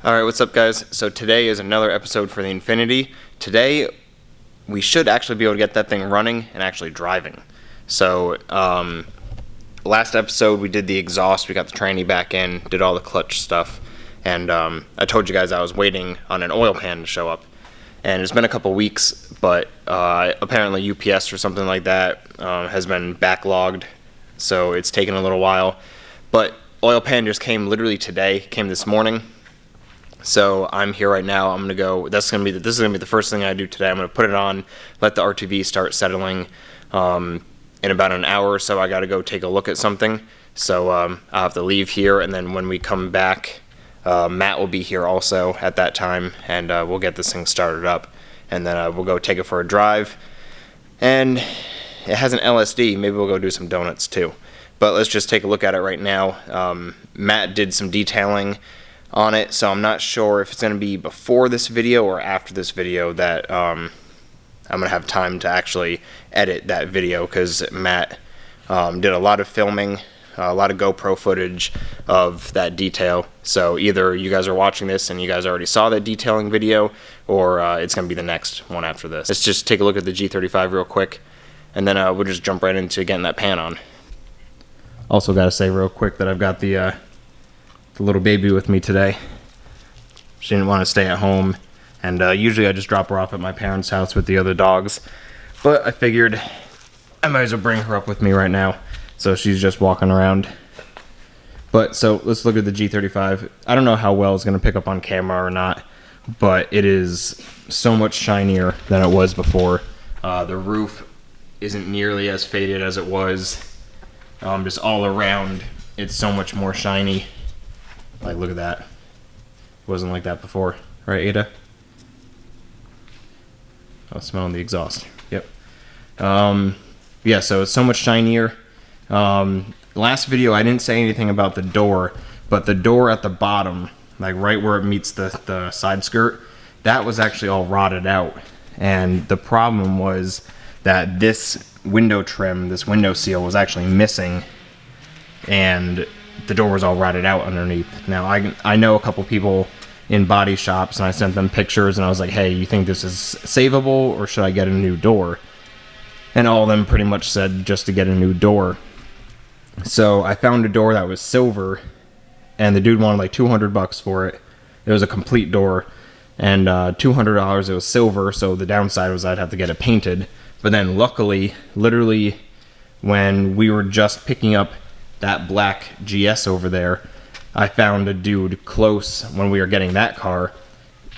Alright, what's up guys? So today is another episode for the Infinity. Today, we should actually be able to get that thing running and actually driving. So, last episode we did the exhaust, we got the tranny back in, did all the clutch stuff, and I told you guys I was waiting on an oil pan to show up. And it's been a couple weeks, but apparently UPS or something like that has been backlogged, so it's taken a little while. But oil pan just came literally today, came this morning. So I'm here right now. I'm gonna go. This is gonna be the first thing I do today. I'm gonna put it on, let the RTV start settling. In about an hour or so, I gotta go take a look at something. So I'll have to leave here, and then when we come back, Matt will be here also at that time, and we'll get this thing started up, and then we'll go take it for a drive. And it has an LSD. Maybe we'll go do some donuts too. But let's just take a look at it right now. Matt did some detailing on it, so I'm not sure if it's going to be before this video or after this video that I'm going to have time to actually edit that video, because Matt did a lot of filming, a lot of GoPro footage of that detail. So either you guys are watching this and you guys already saw that detailing video, or it's going to be the next one after this. Let's just take a look at the G35 real quick, and then we'll just jump right into getting that pan on. Also got to say real quick that I've got the little baby with me today. She didn't want to stay at home, and usually I just drop her off at my parents' house with the other dogs, but I figured I might as well bring her up with me right now, so she's just walking around. But so let's look at the G35. I don't know how well it's going to pick up on camera or not, but it is so much shinier than it was before. The roof isn't nearly as faded as it was. Just all around, it's so much more shiny. Like, look at that. It wasn't like that before. Right, Ada? Oh, smelling the exhaust. Yep. Yeah, so it's so much shinier. Last video, I didn't say anything about the door, but the door at the bottom, like right where it meets the side skirt, that was actually all rotted out. And the problem was that this window trim, this window seal, was actually missing, and the door was all rotted out underneath. Now, I know a couple people in body shops, and I sent them pictures, and I was like, hey, you think this is savable, or should I get a new door? And all of them pretty much said just to get a new door. So I found a door that was silver, and the dude wanted like $200 for it. It was a complete door, and $200, it was silver, so the downside was I'd have to get it painted. But then luckily, literally, when we were just picking up that black GS over there, I found a dude close when we were getting that car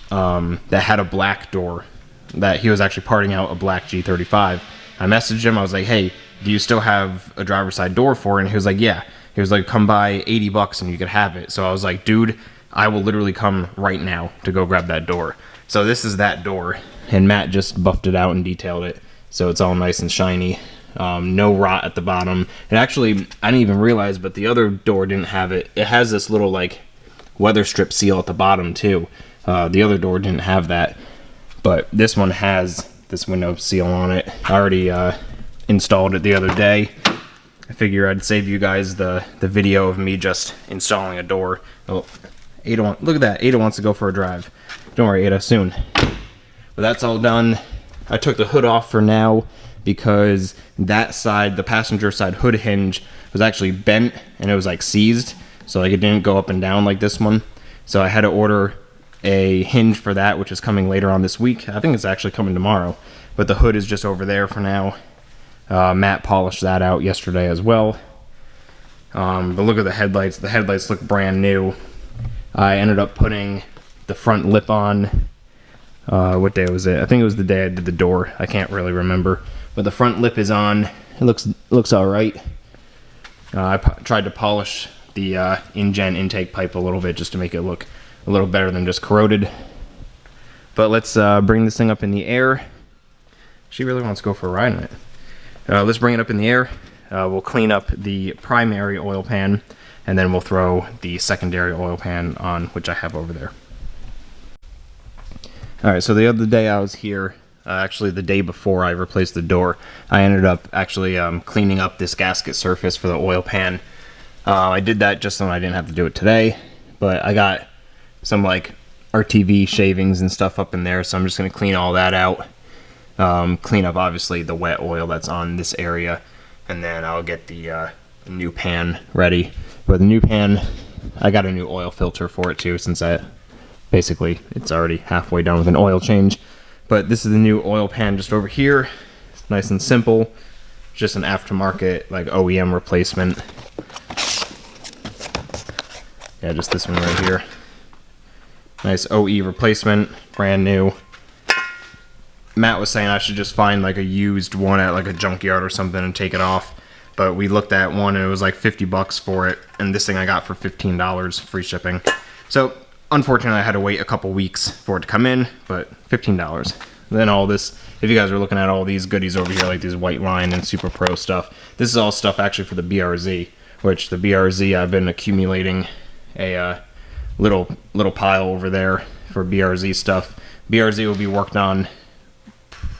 that had a black door, that he was actually parting out a black G35. I messaged him, I was like, hey, do you still have a driver's side door for it? And he was like, yeah. He was like, come by $80 and you could have it. So I was like, dude, I will literally come right now to go grab that door. So this is that door, and Matt just buffed it out and detailed it, so it's all nice and shiny. No rot at the bottom. And actually, I didn't even realize, but the other door didn't have it. It has this little like weather strip seal at the bottom too. The other door didn't have that, but this one has this window seal on it. I already installed it the other day. I figure I'd save you guys the video of me just installing a door. Oh, Ada, look at that. Ada wants to go for a drive. Don't worry, Ada, soon. But that's all done. I took the hood off for now, because that side, the passenger side hood hinge, was actually bent, and it was like seized, so like it didn't go up and down like this one. So I had to order a hinge for that, which is coming later on this week. I think it's actually coming tomorrow, but the hood is just over there for now. Matt polished that out yesterday as well. But look at the headlights. The headlights look brand new. I ended up putting the front lip on. What day was it? I think it was the day I did the door. I can't really remember. But the front lip is on. It looks all right. I tried to polish the InGen intake pipe a little bit just to make it look a little better than just corroded. But let's bring this thing up in the air. She really wants to go for a ride in it. Let's bring it up in the air. We'll clean up the primary oil pan, and then we'll throw the secondary oil pan on, which I have over there. Alright, so the other day I was here, actually the day before I replaced the door, I ended up actually cleaning up this gasket surface for the oil pan. I did that just so I didn't have to do it today, but I got some like RTV shavings and stuff up in there, so I'm just going to clean all that out. Clean up obviously the wet oil that's on this area, and then I'll get the new pan ready. But the new pan, I got a new oil filter for it too, since basically it's already halfway done with an oil change. But this is the new oil pan just over here. It's nice and simple, just an aftermarket like OEM replacement. Yeah, just this one right here. Nice OE replacement, brand new. Matt was saying I should just find like a used one at like a junkyard or something and take it off. But we looked at one and it was like 50 bucks for it. And this thing I got for $15, free shipping. So unfortunately I had to wait a couple weeks for it to come in, but $15. Then all this, if you guys are looking at all these goodies over here, like these White Line and Super Pro stuff, this is all stuff actually for the BRZ, which the BRZ I've been accumulating a little pile over there for BRZ stuff. BRZ will be worked on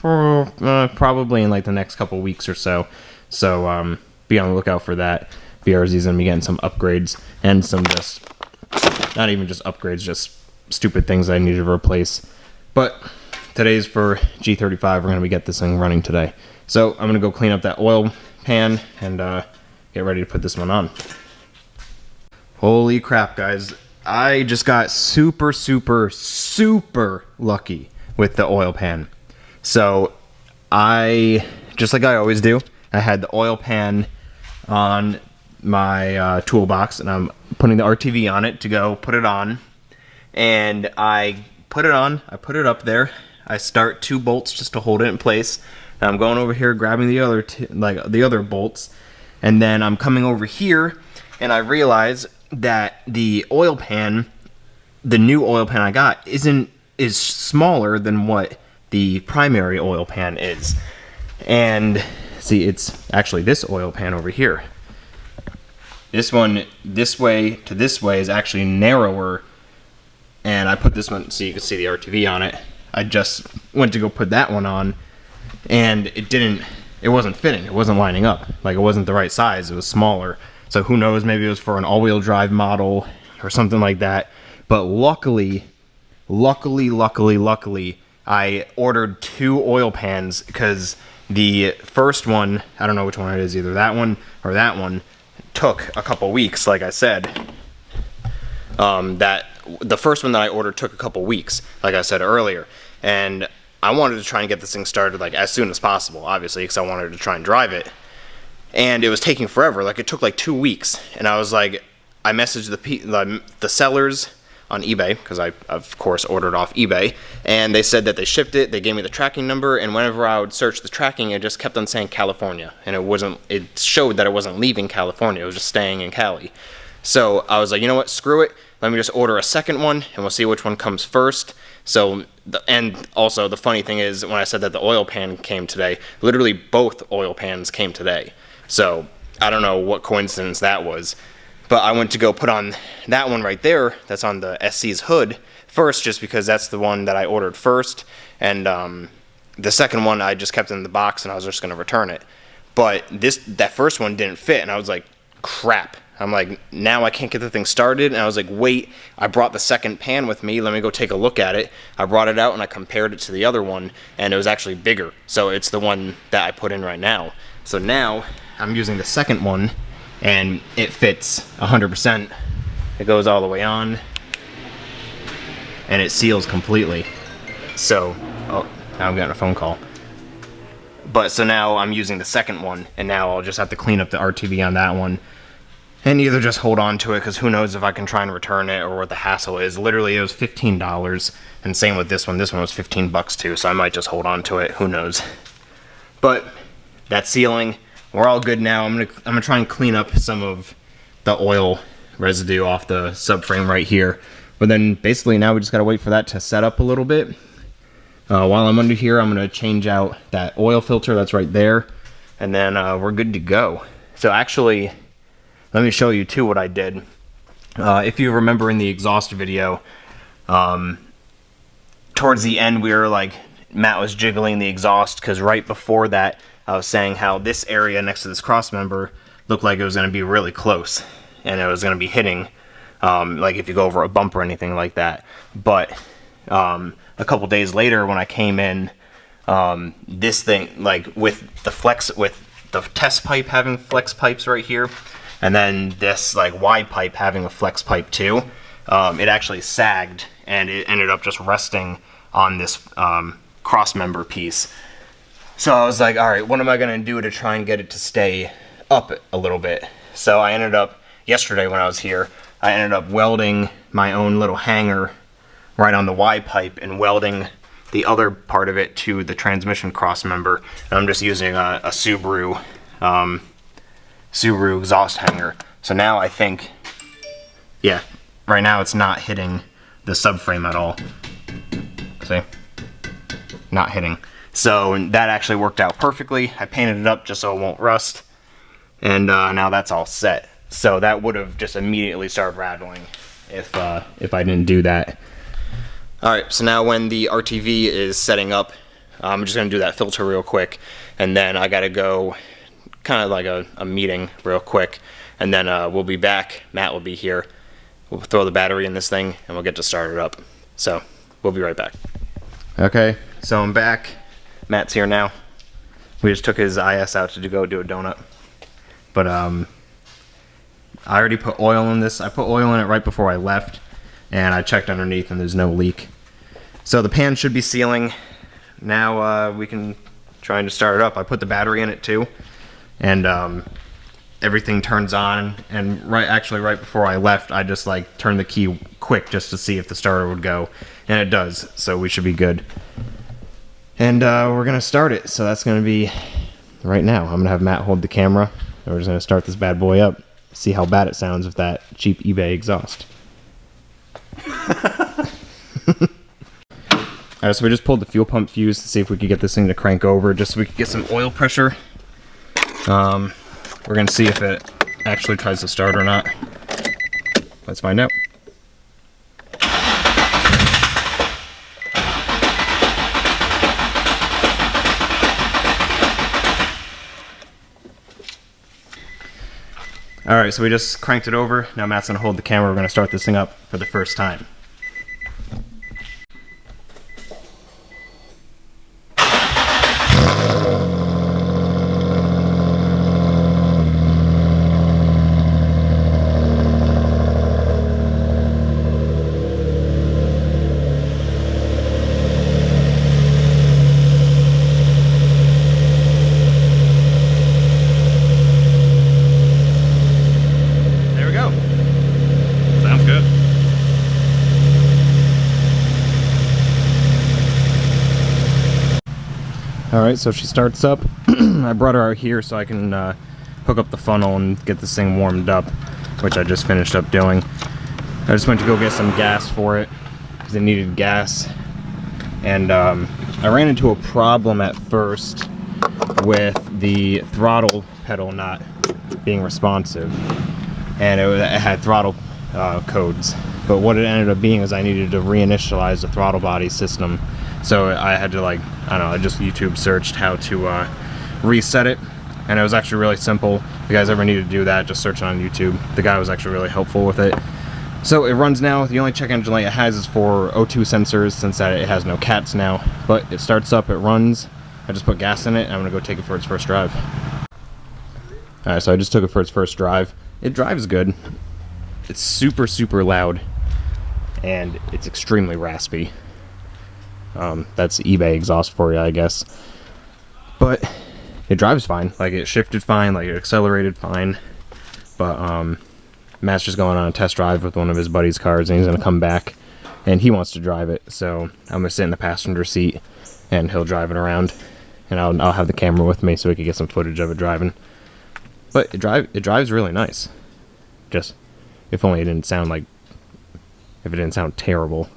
probably in like the next couple weeks or so. So be on the lookout for that. BRZ is going to be getting some upgrades and some just, not even just upgrades, just stupid things I need to replace. But today's for G35. We're going to be get this thing running today. So I'm going to go clean up that oil pan and get ready to put this one on. Holy crap, guys. I just got super lucky with the oil pan. So just like I always do, I had the oil pan on my toolbox, and I'm putting the RTV on it to go put it on. And I put it on, I put it up there. I start 2 bolts just to hold it in place. And I'm going over here grabbing the other the other bolts, and then I'm coming over here, and I realize that the oil pan, the new oil pan I got, is smaller than what the primary oil pan is. And see, it's actually this oil pan over here. This one, this way to this way, is actually narrower. And I put this one so you can see the RTV on it. I just went to go put that one on, and it wasn't fitting. It wasn't lining up. Like, it wasn't the right size. It was smaller. So who knows, maybe it was for an all-wheel drive model or something like that. But luckily, I ordered 2 oil pans, because the first one, I don't know which one it is, either that one or that one, took a couple weeks, like I said. The first one that I ordered took a couple weeks, like I said earlier. And I wanted to try and get this thing started like as soon as possible, obviously, because I wanted to try and drive it. And it was taking forever. Like, it took like 2 weeks. And I was like, I messaged the sellers on eBay, because I, of course, ordered off eBay. And they said that they shipped it. They gave me the tracking number. And whenever I would search the tracking, it just kept on saying California. And it showed that it wasn't leaving California. It was just staying in Cali. So I was like, you know what? Screw it. Let me just order a second one, and we'll see which one comes first. So, and also the funny thing is, when I said that the oil pan came today, literally both oil pans came today. So I don't know what coincidence that was, but I went to go put on that one right there that's on the SC's hood first, just because that's the one that I ordered first, and the second one I just kept in the box, and I was just going to return it. But that first one didn't fit, and I was like, crap. I'm like, now I can't get the thing started. And I was like, wait, I brought the second pan with me. Let me go take a look at it. I brought it out and I compared it to the other one, and it was actually bigger. So it's the one that I put in right now. So now I'm using the second one, and it fits 100%. It goes all the way on, and it seals completely. So, oh, now I'm getting a phone call. But so now I'm using the second one, and now I'll just have to clean up the RTV on that one. And either just hold on to it, because who knows if I can try and return it or what the hassle is. Literally, it was $15, and same with this one. This one was 15 bucks too, so I might just hold on to it. Who knows? But that sealing, we're all good now. I'm gonna try and clean up some of the oil residue off the subframe right here. But then basically now we just gotta wait for that to set up a little bit. While I'm under here, I'm gonna change out that oil filter that's right there, and then we're good to go. So actually, let me show you too what I did. If you remember in the exhaust video, towards the end we were like, Matt was jiggling the exhaust, because right before that I was saying how this area next to this cross member looked like it was going to be really close, and it was going to be hitting like if you go over a bump or anything like that. But a couple days later when I came in, this thing, like with the test pipe having flex pipes right here, and then this like wide pipe having a flex pipe too, it actually sagged and it ended up just resting on this cross member piece. So I was like, all right, what am I gonna do to try and get it to stay up a little bit? So I ended up, yesterday when I was here, I ended up welding my own little hanger right on the Y pipe and welding the other part of it to the transmission cross member. And I'm just using a Subaru exhaust hanger. So now I think, yeah, right now it's not hitting the subframe at all. See? Not hitting. So that actually worked out perfectly. I painted it up just so it won't rust. And now that's all set. So that would have just immediately started rattling if I didn't do that. Alright, so now when the RTV is setting up, I'm just going to do that filter real quick. And then I got to go kind of like a meeting real quick. And then we'll be back. Matt will be here. We'll throw the battery in this thing and we'll get to start it up. So we'll be right back. Okay, so I'm back. Matt's here now. We just took his IS out to go do a donut. But I already put oil in this. I put oil in it right before I left, and I checked underneath and there's no leak. So the pan should be sealing. Now we can try and just start it up. I put the battery in it too, and everything turns on. And right before I left, I just like turned the key quick just to see if the starter would go, and it does. So we should be good. And we're gonna start it. So that's gonna be right now. I'm gonna have Matt hold the camera. And we're just gonna start this bad boy up. See how bad it sounds with that cheap eBay exhaust. Alright, so we just pulled the fuel pump fuse to see if we could get this thing to crank over, just so we could get some oil pressure. We're gonna see if it actually tries to start or not. Let's find out. Alright, so we just cranked it over. Now Matt's gonna hold the camera. We're gonna start this thing up for the first time. Alright, so she starts up. I brought her out here so I can hook up the funnel and get this thing warmed up, which I just finished up doing. I just went to go get some gas for it, because it needed gas. And I ran into a problem at first with the throttle pedal not being responsive. And it had throttle codes. But what it ended up being is I needed to reinitialize the throttle body system. So I had to, like, I don't know, I just YouTube searched how to reset it, and it was actually really simple. If you guys ever need to do that, just search it on YouTube. The guy was actually really helpful with it. So it runs now. The only check engine light it has is for O2 sensors, since it has no cats now. But it starts up, it runs. I just put gas in it, and I'm gonna go take it for its first drive. Alright, so I just took it for its first drive. It drives good. It's super, super loud, and it's extremely raspy. That's eBay exhaust for you, I guess. But it drives fine. Like, it shifted fine, like it accelerated fine. But Matt's just going on a test drive with one of his buddy's cars, and he's gonna come back and he wants to drive it. So I'm gonna sit in the passenger seat and he'll drive it around, and I'll have the camera with me so we can get some footage of it driving. But it drives really nice. Just, if only it didn't sound like, if it didn't sound terrible.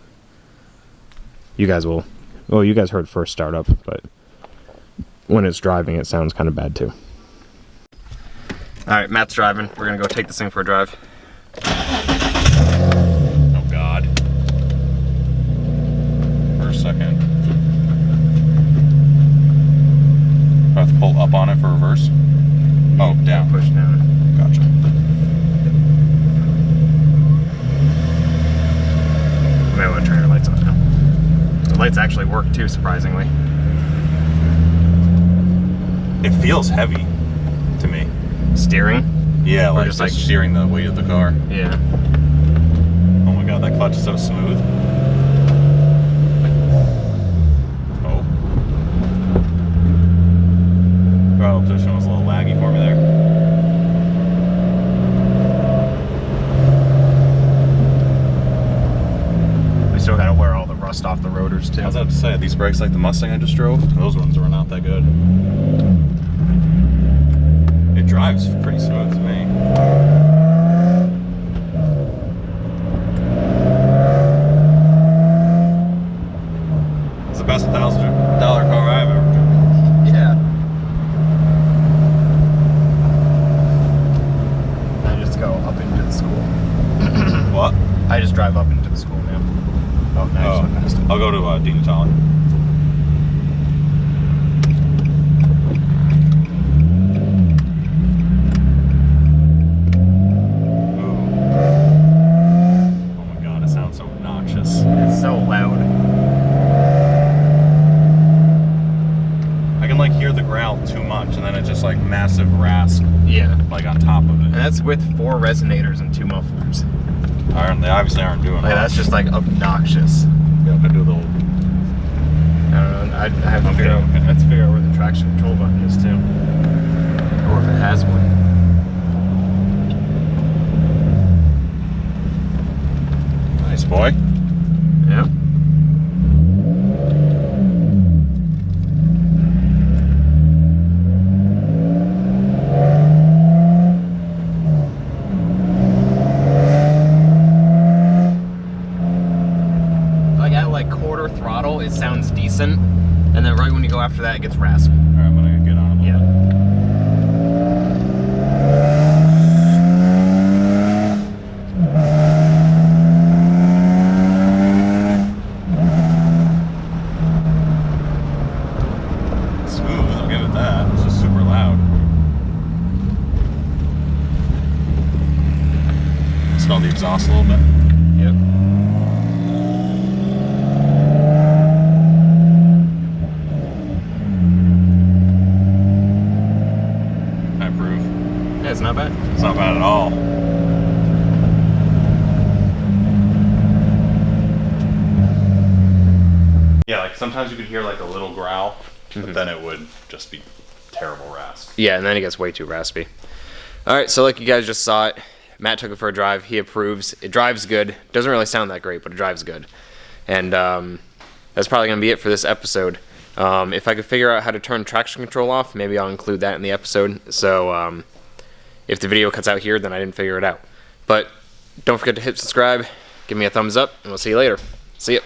You guys will, well, you guys heard first startup, but when it's driving, it sounds kind of bad too. Alright, Matt's driving. We're gonna go take this thing for a drive. Oh God. For a second. I have to pull up on it for reverse? Oh, down. Push down. Gotcha. lights actually work too, surprisingly. It feels heavy to me. Steering? Yeah, like just like steering the weight of the car. Yeah. Oh my god, that clutch is so smooth. Oh. Throttle position was a little laggy for me there. We still gotta wear all the rust off the rotors too. I was about to say, these brakes like the Mustang I just drove, those ones were not that good. It drives pretty smooth to me. It's the best $1,000 car I've ever driven. Yeah. I just go up into the school. What? I just drive up into the school now. Oh, no, I just went past it. I'll go to Dean Town. It's so loud. I can like hear the growl too much, and then it's just like massive rasp. Yeah. Like on top of it. And that's with 4 resonators and 2 mufflers. They obviously aren't doing Like, that's just like obnoxious. Yeah, I could do the whole. I don't know. I have to figure out. I have to figure out where the traction control button is too, or if it has one. Nice boy. Yeah. Like at like quarter throttle, it sounds decent, and then right when you go after that, it gets raspy. All right, I'm gonna get on it. Yeah. I'll give it that. It's just super loud. Smell the exhaust a little bit. Yep. I approve. Yeah, it's not bad. It's not bad at all. Yeah, like sometimes you could hear like a little growl, but then it would just be terrible rasp. Yeah, and then it gets way too raspy. All right, so like you guys just saw it, Matt took it for a drive. He approves. It drives good. Doesn't really sound that great, but it drives good. And that's probably going to be it for this episode. If I could figure out how to turn traction control off, maybe I'll include that in the episode. So if the video cuts out here, then I didn't figure it out. But don't forget to hit subscribe, give me a thumbs up, and we'll see you later. See ya.